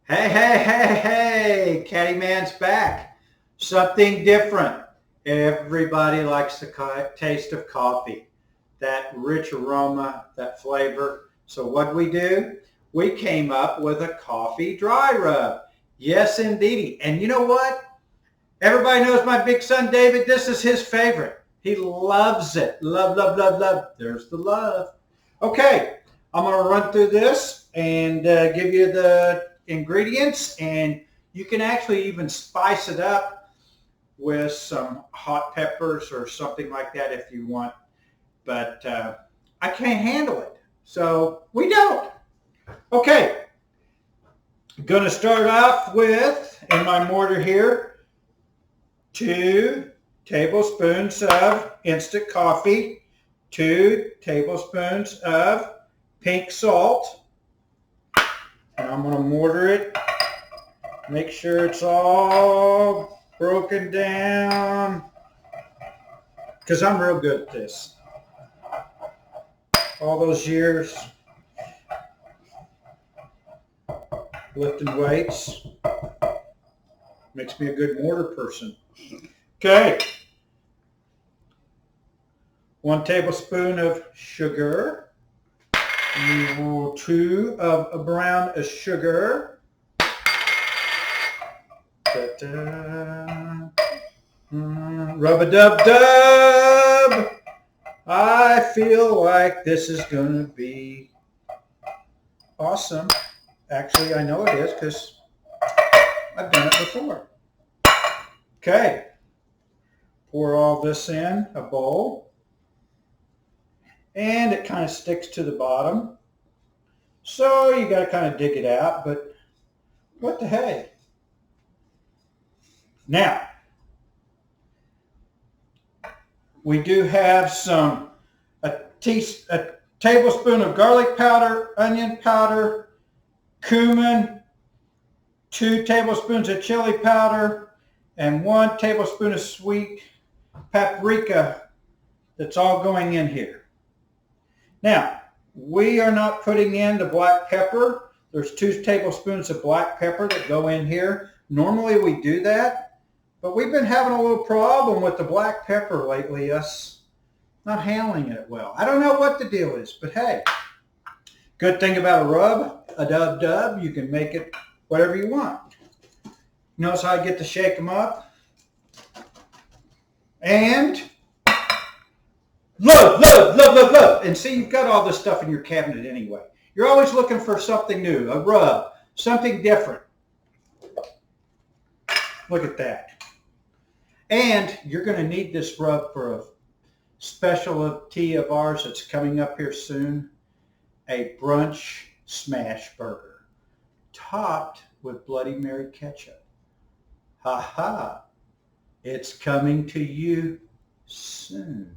Hey, hey, hey, hey, Caddyman's back. Something different. Everybody likes the taste of coffee, that rich aroma, that flavor. So what we do? We came up with a coffee dry rub. Yes, indeedy. And you know what? Everybody knows my big son David. This is his favorite. He loves it. Love, love, love, love. There's the love. Okay, I'm going to run through this and give you the ingredients, and you can actually even spice it up with some hot peppers or something like that if you want. But I can't handle it, so we don't. Okay, going to start off with, in my mortar here, 2 tablespoons of instant coffee, 2 tablespoons of pink salt, and I'm going to mortar it. Make sure it's all broken down, because I'm real good at this. All those years lifting weights makes me a good mortar person. Okay. 1 tablespoon of sugar. 2 of a brown sugar. Rub-a-dub-dub. I feel like this is going to be awesome. Actually, I know it is because I've done it before. Okay. Pour all this in a bowl. And it kind of sticks to the bottom. So you got to kind of dig it out, but what the hey. Now, we do have a tablespoon of garlic powder, onion powder, cumin, 2 tablespoons of chili powder, and 1 tablespoon of sweet paprika. That's all going in here. Now, we are not putting in the black pepper. There's 2 tablespoons of black pepper that go in here. Normally we do that, but we've been having a little problem with the black pepper lately, us not handling it well. I don't know what the deal is, but hey, good thing about a rub, a dub-dub, you can make it whatever you want. Notice how I get to shake them up? And love, love, love, love, love. And see, you've got all this stuff in your cabinet anyway. You're always looking for something new, a rub, something different. Look at that. And you're going to need this rub for a specialty of ours that's coming up here soon, a brunch smash burger, topped with Bloody Mary ketchup. Ha ha. It's coming to you soon.